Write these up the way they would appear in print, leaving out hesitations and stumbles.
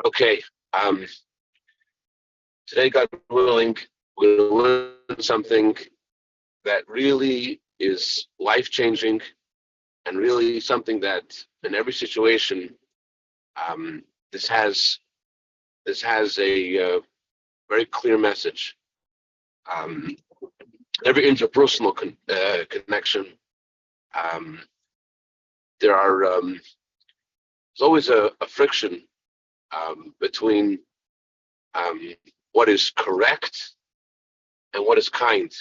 Okay. Today, God willing, we're going to learn something that really is life-changing and really something that in every situation, um, this has a very clear message. Um, every interpersonal connection, um, there's always a friction between um, what is correct and what is kind.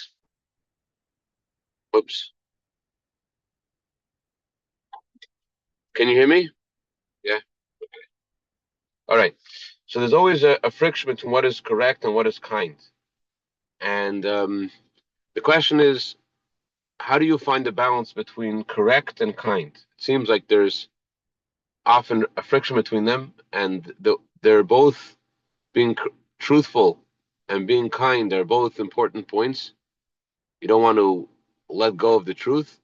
Oops. Can you hear me? Yeah. All right. So there's always a friction between what is correct and what is kind. And the question is, how do you find the balance between correct and kind? It seems like there's often a friction between them, and they're both being truthful and being kind. They're both important points. You don't want to let go of the truth.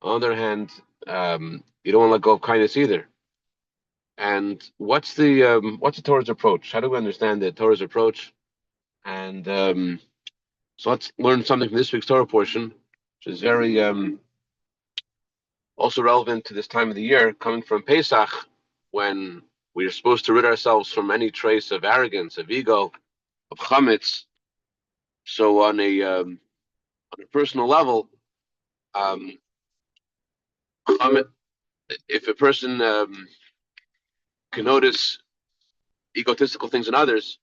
On the other hand, you don't want to let go of kindness either. And what's the Torah's approach? How do we understand the Torah's approach? And so let's learn something from this week's Torah portion, which is very also relevant to this time of the year, coming from Pesach, when we are supposed to rid ourselves from any trace of arrogance, of ego, of chametz. So on a personal level, um, if a person can notice egotistical things in others,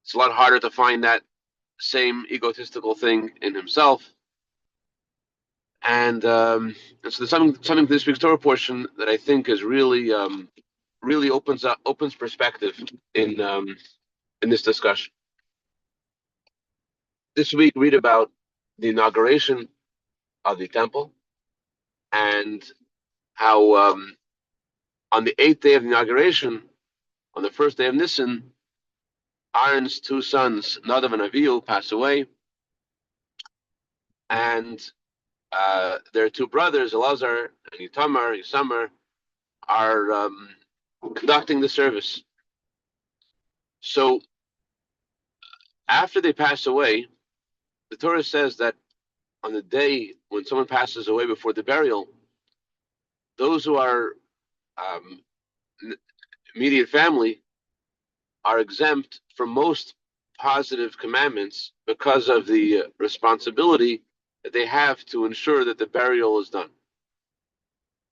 it's a lot harder to find that same egotistical thing in himself. And so there's something this week's Torah portion that I think is really opens perspective in this discussion. This week, read about the inauguration of the temple and how on the 8th day of the inauguration, on the first day of Nisan, Aaron's two sons, Nadav and Avihu, pass away, and their two brothers, Elazar and Itamar, are conducting the service. So after they pass away, the Torah says that on the day when someone passes away before the burial, those who are um, immediate family are exempt from most positive commandments because of the responsibility that they have to ensure that the burial is done.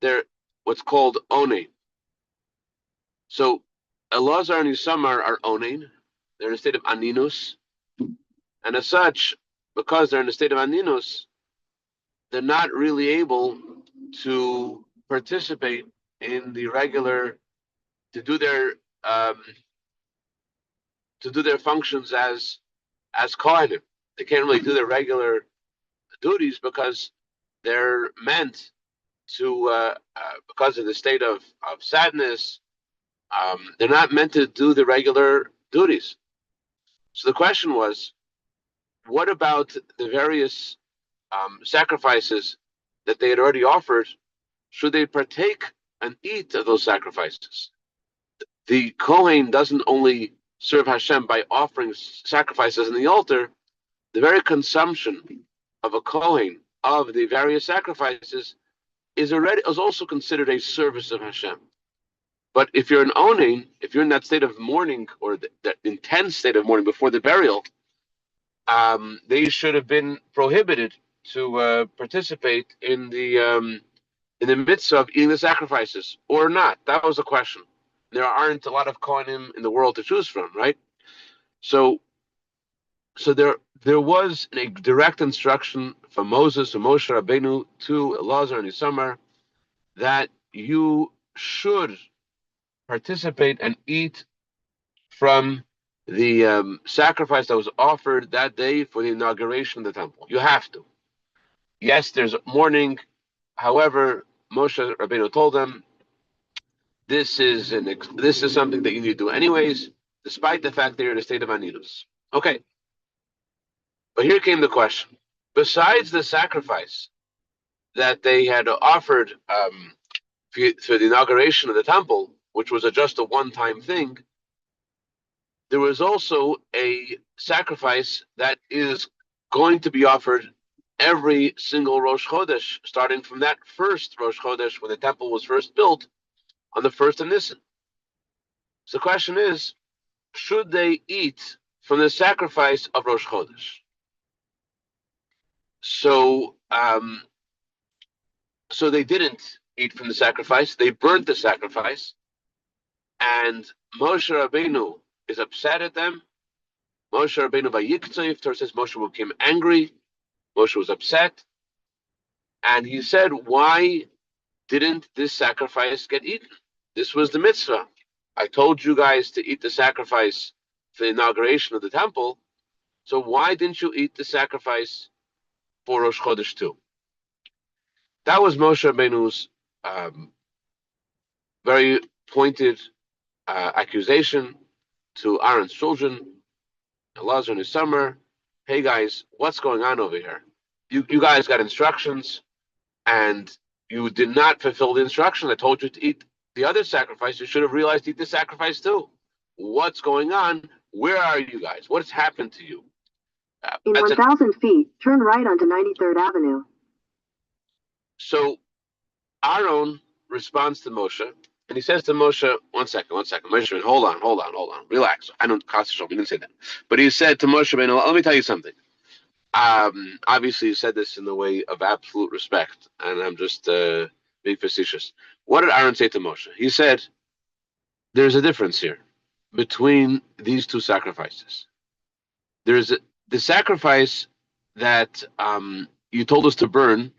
They're what's called onein. So Elazar and Isamar are onein. They're in a state of aninus. And as such, because they're in a state of aninus, they're not really able to participate in the regular, to do their functions as kohanim. They can't really do their regular duties because they're meant to, because of the state of sadness, they're not meant to do the regular duties. So the question was, what about the various sacrifices that they had already offered? Should they partake and eat of those sacrifices? The Kohen doesn't only serve Hashem by offering sacrifices in the altar. The very consumption of a Kohen of the various sacrifices is also considered a service of Hashem. But if you're an onein, if you're in that state of mourning or that intense state of mourning before the burial, they should have been prohibited to participate in the midst of eating the sacrifices, or not. That was the question. There aren't a lot of kohanim in the world to choose from, right? So there was a direct instruction from Moses and Moshe Rabbeinu to Elazar and Isamar that you should participate and eat from the sacrifice that was offered that day for the inauguration of the temple. You have to. Yes, there's mourning. However, Moshe Rabbeinu told them, this is something that you need to do anyways, despite the fact that you're in a state of aninus. Okay. But here came the question. Besides the sacrifice that they had offered for the inauguration of the temple, which was just a one-time thing, there was also a sacrifice that is going to be offered every single Rosh Chodesh, starting from that first Rosh Chodesh when the temple was first built on the first of Nisan. So the question is, should they eat from the sacrifice of Rosh Chodesh? So they didn't eat from the sacrifice. They burnt the sacrifice, and Moshe Rabbeinu is upset at them. Moshe Rabbeinu vayiktzayv, Torah says Moshe became angry. Moshe was upset, and he said, "Why didn't this sacrifice get eaten? This was the mitzvah. I told you guys to eat the sacrifice for the inauguration of the temple. So why didn't you eat the sacrifice for Rosh Chodesh too?" That was Moshe Rabbeinu's very pointed accusation to Aaron's children, Elazar and his summer. Hey guys, what's going on over here? You guys got instructions, and you did not fulfill the instruction. I told you to eat the other sacrifice. You should have realized to eat the sacrifice too. What's going on? Where are you guys? What's happened to you? In 1,000 feet, turn right onto 93rd Avenue. So Aaron responds to Moshe, and he says to Moshe, one second. Moshe, hold on. Relax. I don't, we didn't say that. But he said to Moshe, let me tell you something. Obviously, he said this in the way of absolute respect, and I'm just being facetious. What did Aaron say to Moshe? He said, there's a difference here between these two sacrifices. There's the sacrifice that you told us to burn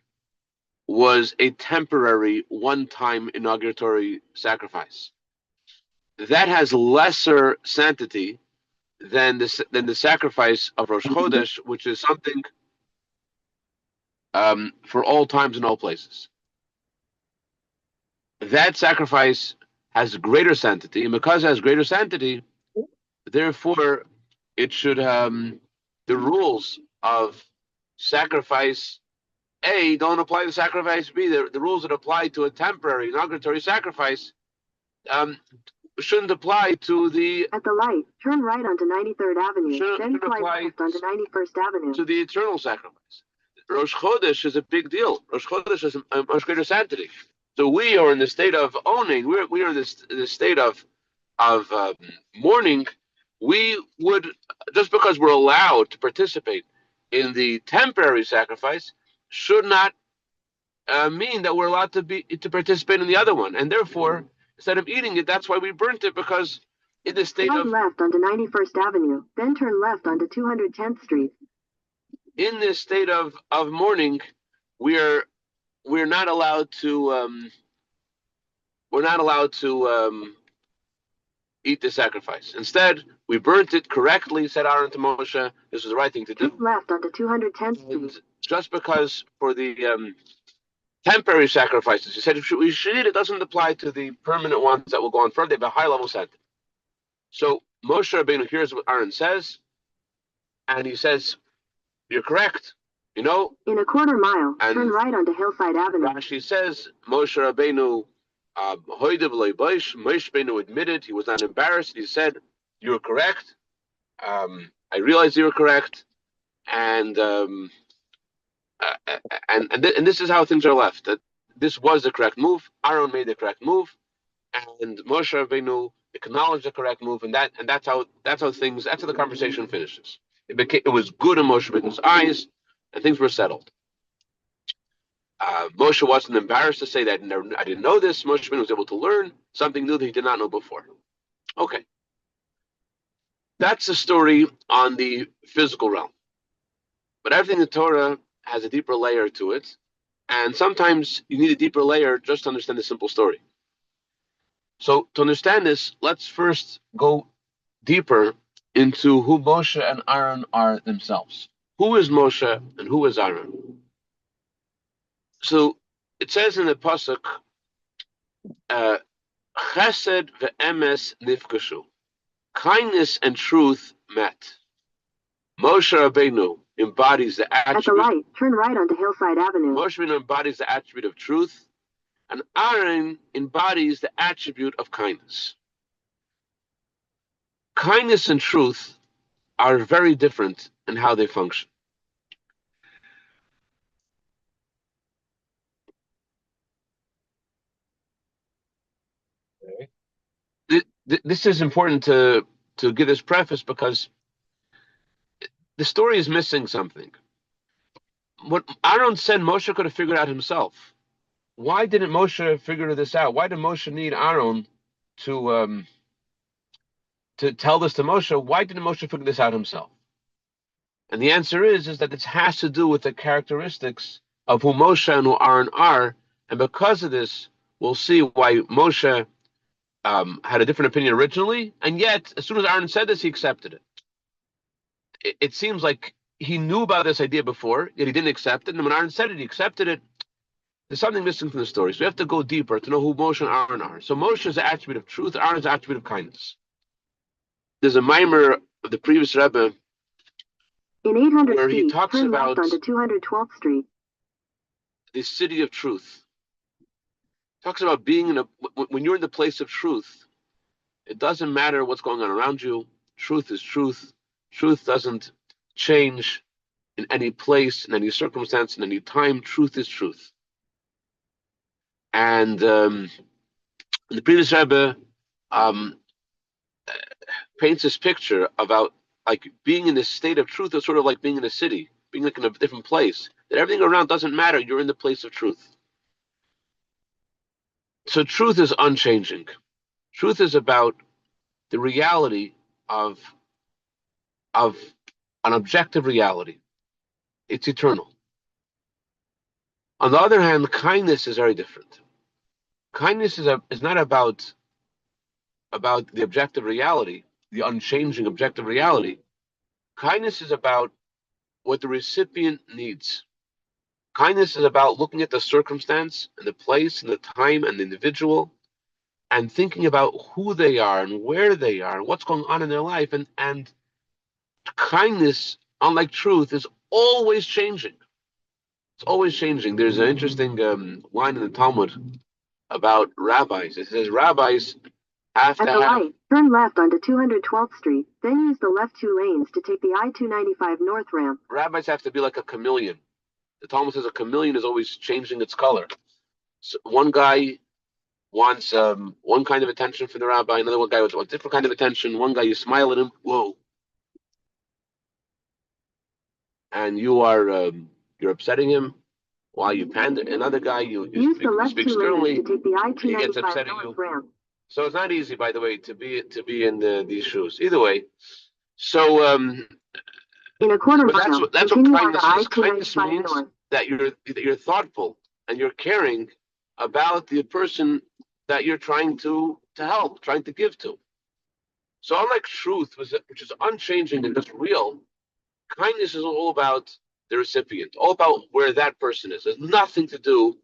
was a temporary, one-time inauguratory sacrifice. That has lesser sanctity than the sacrifice of Rosh Chodesh, which is something for all times and all places. That sacrifice has greater sanctity, and because it has greater sanctity, therefore it should the rules of sacrifice A don't apply to sacrifice B. The rules that apply to a temporary inauguratory sacrifice shouldn't apply to the... At the light, turn right onto 93rd Avenue, then fly left onto 91st Avenue. To the eternal sacrifice. Rosh Chodesh is a big deal. Rosh Chodesh is a much greater sanctity. So we are in the state of owning. We are in the state of mourning. We would, just because we're allowed to participate in the temporary sacrifice, should not mean that we're allowed to participate in the other one. And therefore, instead of eating it, that's why we burnt it, because in the state of... left onto 91st Avenue, then turn left onto 210th Street. In this state of mourning, we're not allowed to eat the sacrifice. Instead, we burnt it correctly, said Aaron to Moshe. This was the right thing to do. Keep left onto 210th Street. And just because for the temporary sacrifices, he said we should eat, it doesn't apply to the permanent ones that will go on further. They have a high level sanctity. So Moshe Rabbeinu hears what Aaron says, and he says, "You're correct. You know." In a quarter mile, turn right onto Hillside Avenue. Rashi says Moshe Rabbeinu, Moshe Rabbeinu admitted he was not embarrassed. He said, "You're correct. I realize you were correct, and this is how things are left. That this was the correct move. Aaron made the correct move, and Moshe Rabbeinu acknowledged the correct move, and that's how the conversation finishes. It was good in Moshe Rabbeinu's eyes, and things were settled. Moshe wasn't embarrassed to say that I didn't know this. Moshe Rabbeinu was able to learn something new that he did not know before. Okay, that's the story on the physical realm. But everything in the Torah has a deeper layer to it, and sometimes you need a deeper layer just to understand the simple story. So to understand this, let's first go deeper into who Moshe and Aaron are themselves. Who is Moshe and who is Aaron? So it says in the pasuk, Chesed ve'emes nifkashu. Kindness and truth met. Moshe Rabbeinu embodies the attribute. At the light, turn right onto Hillside Avenue. Moshe Rabbeinu embodies the attribute of truth, And Aaron embodies the attribute of kindness. Kindness and truth are very different in how they function. This is important to give this preface because the story is missing something. What Aaron said, Moshe could have figured out himself. Why didn't Moshe figure this out? Why did Moshe need Aaron to tell this to Moshe? Why didn't Moshe figure this out himself? And the answer is that it has to do with the characteristics of who Moshe and who Aaron are, and because of this, we'll see why Moshe had a different opinion originally, and yet as soon as Aaron said this, he accepted it. It seems like he knew about this idea before, yet he didn't accept it. And when Aaron said it, he accepted it. There's something missing from the story. So we have to go deeper to know who Moshe and Aaron are. So Moshe is the attribute of truth, Aaron is the attribute of kindness. There's a mimer of the previous Rebbe in 800 where feet, he talks turn about left onto 212th Street. The city of truth. Talks about being when you're in the place of truth, it doesn't matter what's going on around you. Truth is truth. Truth doesn't change in any place, in any circumstance, in any time. Truth is truth. And the previous Rebbe paints this picture about like being in this state of truth is sort of like being in a city, being like in a different place. That everything around doesn't matter. You're in the place of truth. So truth is unchanging. Truth is about the reality of an objective reality. It's eternal. On the other hand, kindness is very different. Kindness is not about the objective reality, the unchanging objective reality. Kindness is about what the recipient needs. Kindness is about looking at the circumstance and the place and the time and the individual and thinking about who they are and where they are and what's going on in their life. And kindness, unlike truth, is always changing. It's always changing. There's an interesting line in the Talmud about rabbis. It says rabbis have At to the have... light, turn left onto 212th Street, then use the left 2 lanes to take the I-295 north ramp. Rabbis have to be like a chameleon. The Talmud says a chameleon is always changing its color. So one guy wants one kind of attention from the rabbi, another one guy wants a different kind of attention. One guy, you smile at him, whoa. And you're upsetting him while you pander. Another guy, you speak sternly, he gets upset at you. So it's not easy, by the way, to be in these shoes. Either way, so in a quarter mile, that's what kindness is. Kindness means that you're thoughtful and you're caring about the person that you're trying to help, trying to give to. So unlike truth, which is unchanging and just real, kindness is all about the recipient, all about where that person is. There's nothing to do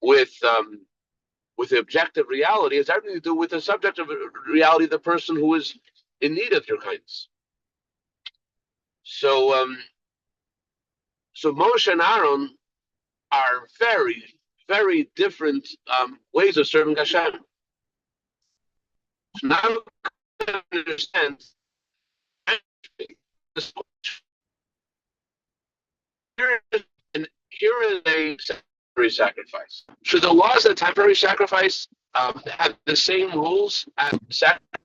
with the objective reality. It's everything to do with the subjective reality of the person who is in need of your kindness. So Moshe and Aaron are very, very different ways of serving Hashem. So now you understand this. Here is a temporary sacrifice. Should the laws of temporary sacrifice have the same rules as sacrifice?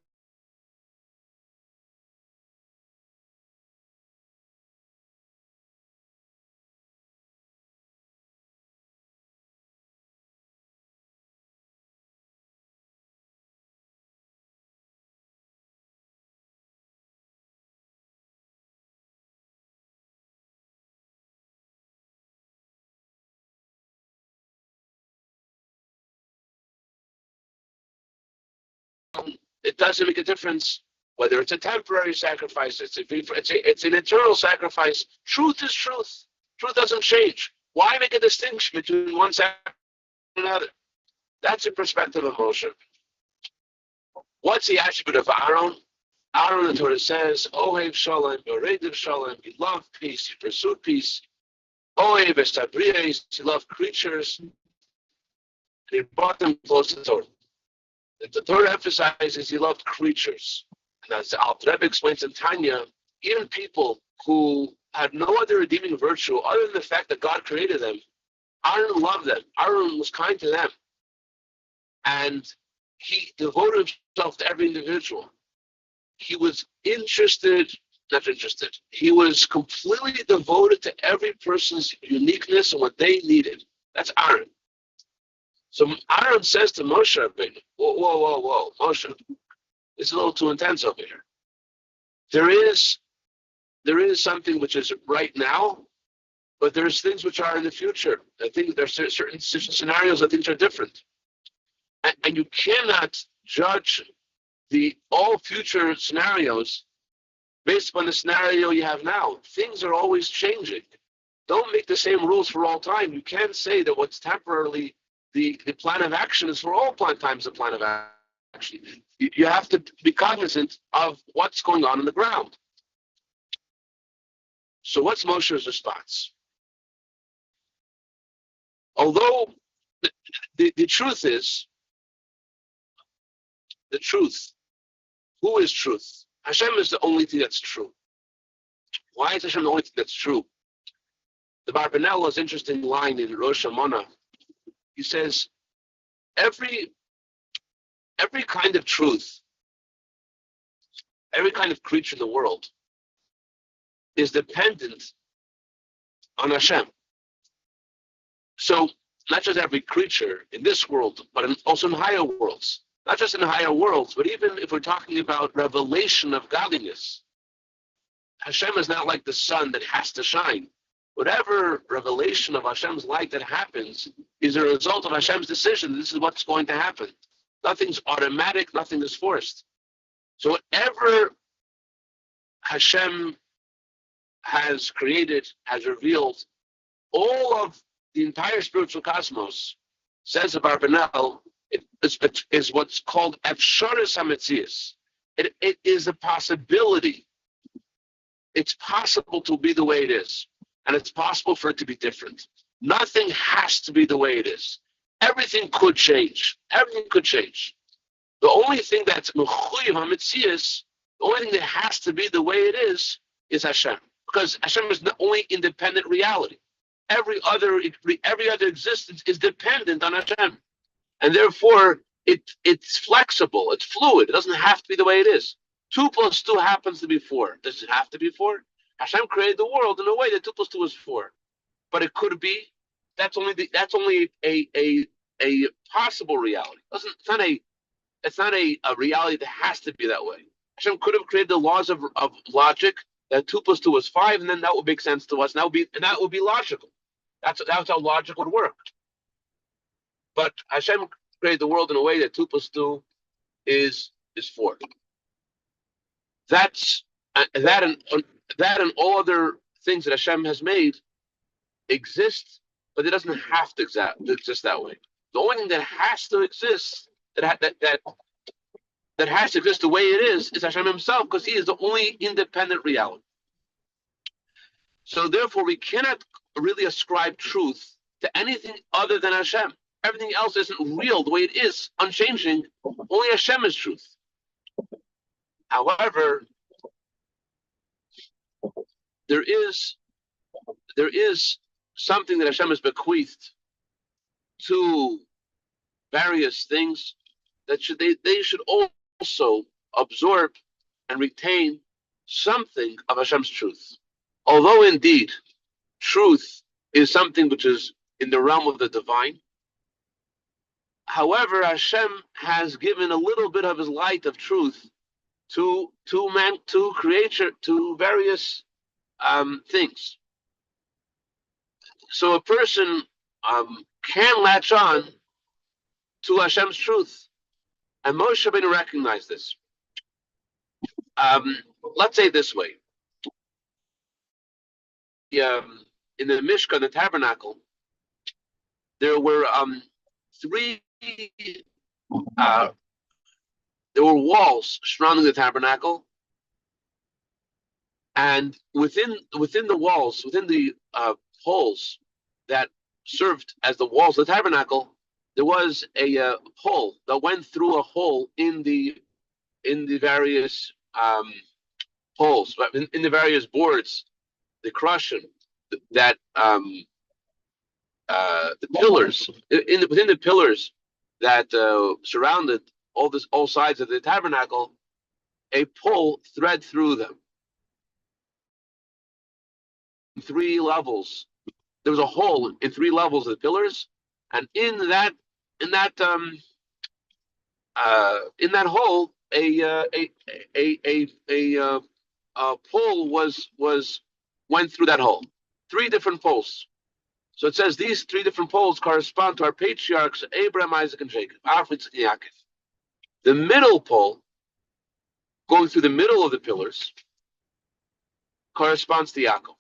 It doesn't make a difference whether it's a temporary sacrifice, it's an eternal sacrifice. Truth is truth. Truth doesn't change. Why make a distinction between one sacrifice and another? That's the perspective of Moshe. What's the attribute of Aaron? Aaron, the Torah says, Ohev Shalom, Yoredev Shalom, he loved peace, he pursued peace. Ohev Estabriyes, he loved creatures. and he brought them close to the Torah. The Torah emphasizes he loved creatures. And as Alter Rebbe explains in Tanya, even people who had no other redeeming virtue other than the fact that God created them, Aaron loved them. Aaron was kind to them. And he devoted himself to every individual. He was not interested. He was completely devoted to every person's uniqueness and what they needed. That's Aaron. So Aaron says to Moshe Rabbeinu, whoa, Moshe, it's a little too intense over here. There is something which is right now, but there's things which are in the future. I think there's certain scenarios that things are different. And you cannot judge all future scenarios based upon the scenario you have now. Things are always changing. Don't make the same rules for all time. You can't say that what's temporarily the plan of action is for all times the plan of action. You have to be cognizant of what's going on in the ground. So what's Moshe's response? Although the truth is, the truth, who is truth? Hashem is the only thing that's true. Why is Hashem the only thing that's true? The Barbanel has an interesting line in Rosh Hashanah. He says, every kind of truth, every kind of creature in the world is dependent on Hashem. So not just every creature in this world, but also in higher worlds. Not just in higher worlds, but even if we're talking about revelation of godliness, Hashem is not like the sun that has to shine. Whatever revelation of Hashem's light that happens is a result of Hashem's decision. This is what's going to happen. Nothing's automatic, nothing is forced. So whatever Hashem has created, has revealed, all of the entire spiritual cosmos, says the Barbanel, is what's called Efsharis HaMetzias. It is a possibility. It's possible to be the way it is, and it's possible for it to be different. Nothing has to be the way it is. Everything could change. Everything could change. The only thing that's Mechuyev HaMetzias, the only thing that has to be the way it is Hashem, because Hashem is the only independent reality. Every other existence is dependent on Hashem. And therefore, it's flexible, it's fluid. It doesn't have to be the way it is. 2 plus 2 happens to be 4. Does it have to be 4? Hashem created the world in a way that 2 plus 2 is 4. But it could be. That's only a possible reality. It's not a reality that has to be that way. Hashem could have created the laws of logic that 2 plus 2 is 5, and then that would make sense to us. And that would be logical. That's how logic would work. But Hashem created the world in a way that 2 plus 2 is 4. That and all other things that Hashem has made exist, but it doesn't have to exist that way. The only thing that has to exist, that has to exist the way it is Hashem Himself, because He is the only independent reality. So therefore, we cannot really ascribe truth to anything other than Hashem. Everything else isn't real the way it is, unchanging. Only Hashem is truth. However, there is something that Hashem has bequeathed to various things that they should also absorb and retain something of Hashem's truth. Although indeed truth is something which is in the realm of the divine, however, Hashem has given a little bit of His light of truth to creature, to various things. So a person can latch on to Hashem's truth, and Moshe Rabbeinu recognized this. Let's say it this way: in the Mishkan, the tabernacle, there were there were walls surrounding the tabernacle, and within the walls, within the holes that served as the walls of the tabernacle, there was a hole that went through a hole in the various holes, but in the various boards, the crushing that the pillars within the pillars that surrounded all sides of the tabernacle, a pole thread through them. 3 levels. There was a hole in 3 levels of the pillars, and in that hole, a pole went through that hole. 3 different poles. So it says these 3 different poles correspond to our patriarchs Abraham, Isaac, and Jacob. The middle pole, going through the middle of the pillars, corresponds to Yaakov.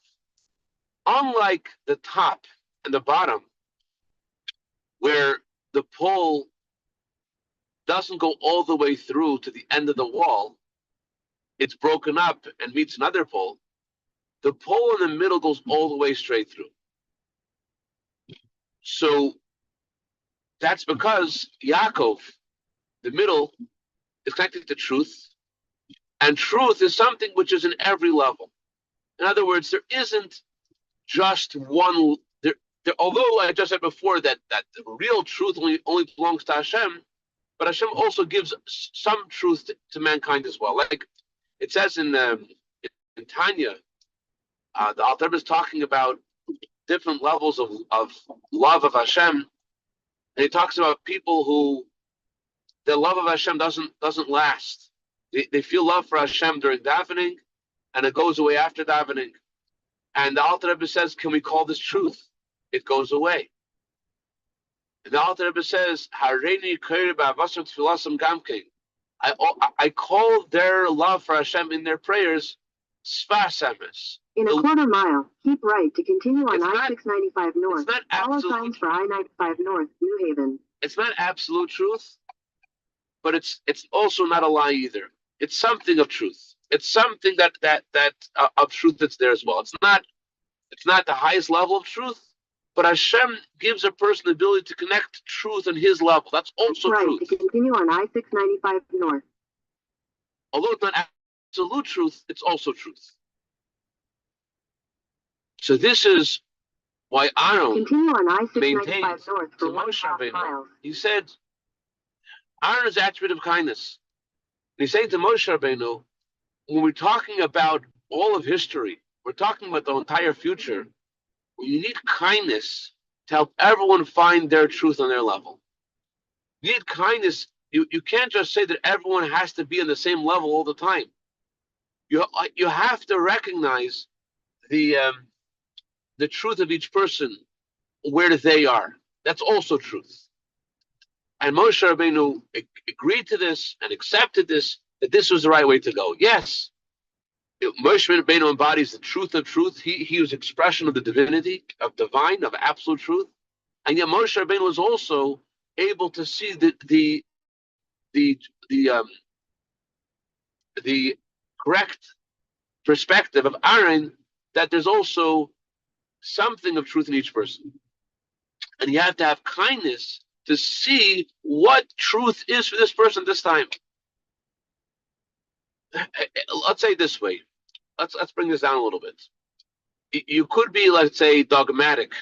Unlike the top and the bottom, where the pole doesn't go all the way through to the end of the wall, it's broken up and meets another pole. The pole in the middle goes all the way straight through. So that's because Yaakov, the middle, is connected to truth, and truth is something which is in every level. In other words, there isn't just one. Although I just said before that the real truth only belongs to Hashem, but Hashem also gives some truth to mankind as well. Like it says in Tanya, the Alter Rebbe is talking about different levels of love of Hashem, and he talks about people who their love of Hashem doesn't last. They feel love for Hashem during davening, and it goes away after davening. And the Alter Rebbe says, can we call this truth? It goes away. And the Alter Rebbe says, I call their love for Hashem in their prayers sfas emes. In a quarter mile, keep right to continue on I-695 North. Follow signs for I-95 North, New Haven. It's not absolute truth, but it's also not a lie either. It's something of truth. It's something that of truth that's there as well. It's not the highest level of truth, but Hashem gives a person the ability to connect truth on his level. That's also right, truth. To continue on I-695 North. Although it's not absolute truth, it's also truth. So this is why Aaron continue on I-695 maintains North for 1.5 miles. He said, Aaron is the attribute of kindness. And he's saying to Moshe Rabbeinu, when we're talking about all of history, we're talking about the entire future, you need kindness to help everyone find their truth on their level. You need kindness. You can't just say that everyone has to be on the same level all the time. You have to recognize the truth of each person, where they are. That's also truth. And Moshe Rabbeinu agreed to this and accepted this, that this was the right way to go. Yes, Moshe Rabbeinu embodies the truth of truth. He was expression of the divinity, of divine, of absolute truth. And yet Moshe Rabbeinu was also able to see the correct perspective of Aaron, that there's also something of truth in each person. And you have to have kindness to see what truth is for this person this time. Let's say it this way. Let's bring this down a little bit. You could be, let's say, dogmatic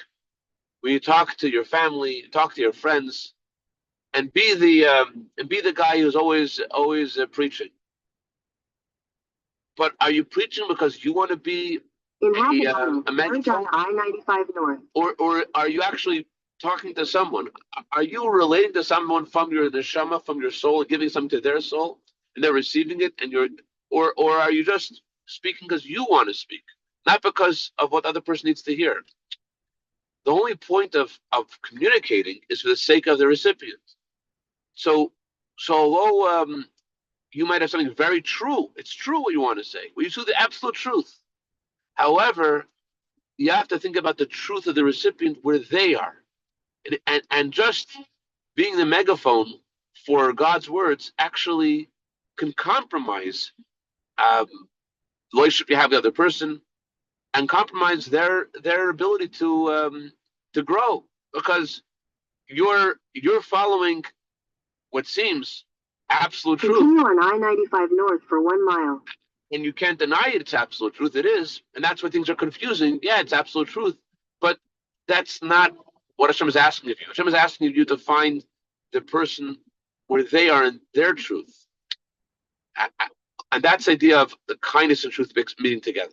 when you talk to your family, talk to your friends, and be the guy who's always preaching. But are you preaching because you want to be a megaphone? I-95 North. Or are you actually talking to someone? Are you relating to someone from your neshama, from your soul, and giving something to their soul, and they're receiving it, and or are you just speaking because you want to speak, not because of what the other person needs to hear? The only point of communicating is for the sake of the recipient. So although you might have something very true, it's true what you want to say. Well, you say the absolute truth. However, you have to think about the truth of the recipient where they are. And just being the megaphone for God's words actually can compromise the relationship you have with the other person, and compromise their ability to grow. Because you're following what seems absolute truth. Continue on I-95 north for 1 mile. And you can't deny it. It's absolute truth. It is. And that's where things are confusing. Yeah, it's absolute truth. But that's not what Hashem is asking of you. Hashem is asking of you to find the person where they are in their truth. And that's the idea of the kindness and truth meeting together.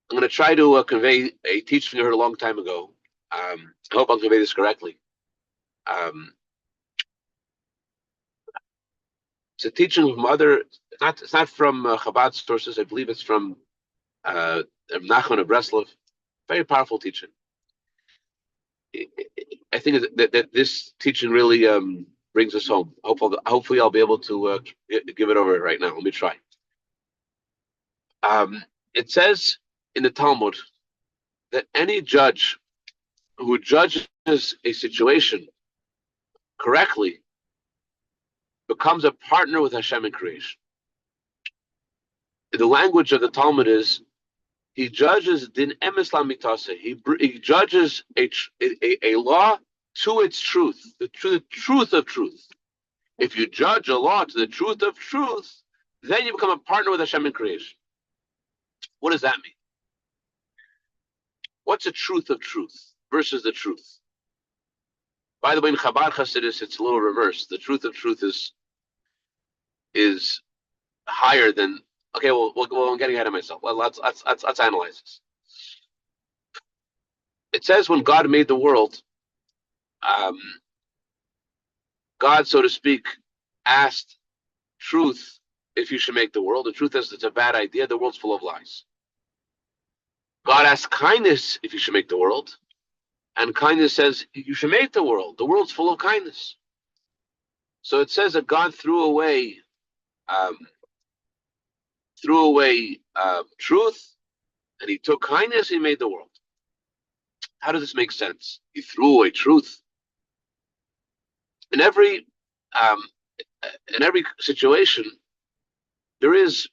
I'm going to try to convey a teaching I heard a long time ago. I hope I'll convey this correctly. It's a teaching from it's not from Chabad sources. I believe it's from Nachman of Breslov. Very powerful teaching. I think that this teaching really brings us home. Hopefully I'll be able to give it over right now. Let me try. It says in the Talmud that any judge who judges a situation correctly becomes a partner with Hashem in creation. The language of the Talmud is he judges din emes lamitase. He judges a law to its truth, the truth of truth. If you judge a law to the truth of truth, then you become a partner with Hashem in creation. What does that mean? What's the truth of truth versus the truth? By the way, in Chabad Chassidic, it's a little reversed. The truth of truth is higher than. Okay, well, I'm getting ahead of myself. Well, let's analyze this. It says when God made the world, God, so to speak, asked truth if you should make the world. The truth is it's a bad idea. The world's full of lies. God asked kindness if you should make the world. And kindness says you should make the world. The world's full of kindness. So it says that God threw away truth, and he took kindness, he made the world. How does this make sense? He threw away truth. In every situation, there is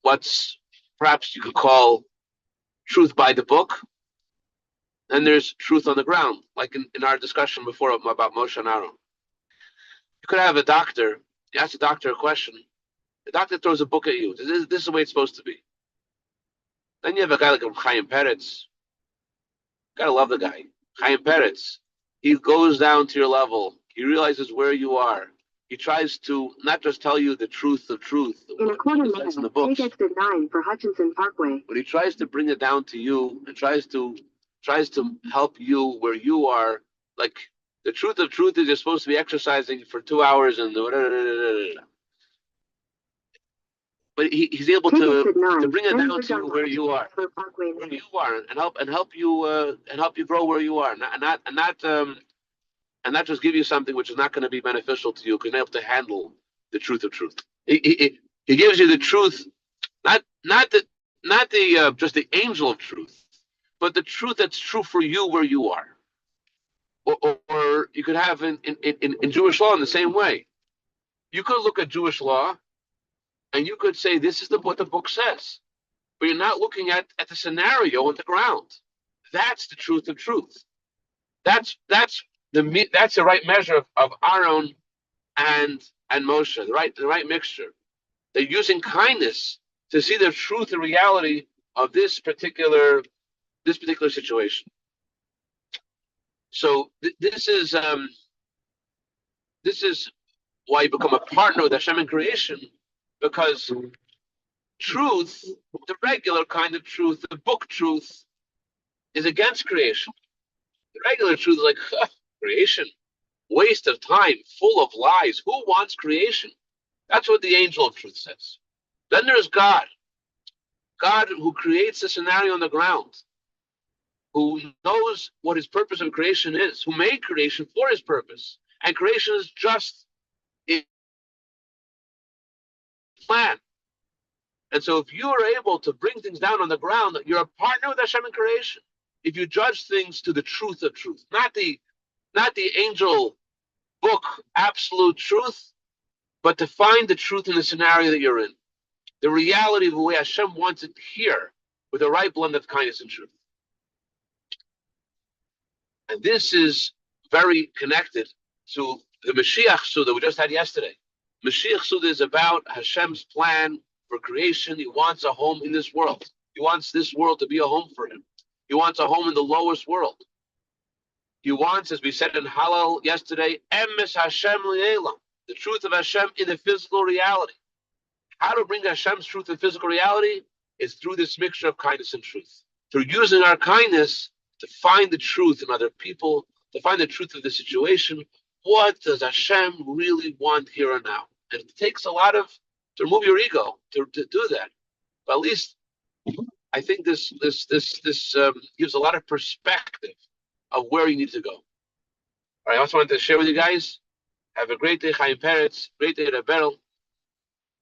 what's perhaps you could call truth by the book, and there's truth on the ground, like in our discussion before about Moshe and Aaron. You could have a doctor, you ask the doctor a question, the doctor throws a book at you. This is the way it's supposed to be. Then you have a guy like Chaim Peretz. You gotta love the guy. Chaim Peretz. He goes down to your level. He realizes where you are. He tries to not just tell you the truth of truth. In a quarter mile, take exit 9 for Hutchinson Parkway. But he tries to bring it down to you and tries to help you where you are. Like the truth of truth is you're supposed to be exercising for 2 hours and but he's able to bring it down to you where you are, and help you grow where you are, and not just give you something which is not going to be beneficial to you because you're able to handle the truth of truth. He gives you the truth, not just the angel of truth, but the truth that's true for you where you are. Or you could have in Jewish law in the same way. You could look at Jewish law and you could say this is what the book says, but you're not looking at the scenario on the ground. That's the truth of truth. That's the right measure of Aaron and Moshe, the right mixture. They're using kindness to see the truth and reality of this particular situation. So this is why you become a partner with Hashem in creation, because truth, the regular kind of truth, the book truth, is against creation. The regular truth is like creation, waste of time, full of lies. Who wants creation? That's what the angel of truth says. Then there's God who creates the scenario on the ground, who knows what his purpose of creation is, who made creation for his purpose. And creation is just a plan. And so if you are able to bring things down on the ground, you're a partner with Hashem in creation. If you judge things to the truth of truth, not the angel book absolute truth, but to find the truth in the scenario that you're in. The reality of the way Hashem wants it here, with the right blend of kindness and truth. And this is very connected to the Mashiach Suda we just had yesterday. Mashiach Suda is about Hashem's plan for creation. He wants a home in this world. He wants this world to be a home for him. He wants a home in the lowest world. He wants, as we said in Hallel yesterday, Emes Hashem Li'elam, the truth of Hashem in the physical reality. How to bring Hashem's truth in physical reality is through this mixture of kindness and truth. Through using our kindness to find the truth in other people, to find the truth of the situation. What does Hashem really want here and now? And it takes a lot to remove your ego to do that. But at least I think this gives a lot of perspective of where you need to go. All right, I also wanted to share with you guys. Have a great day, Chaim Peretz. Great day, Rebel.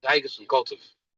Tigers and Kultiv.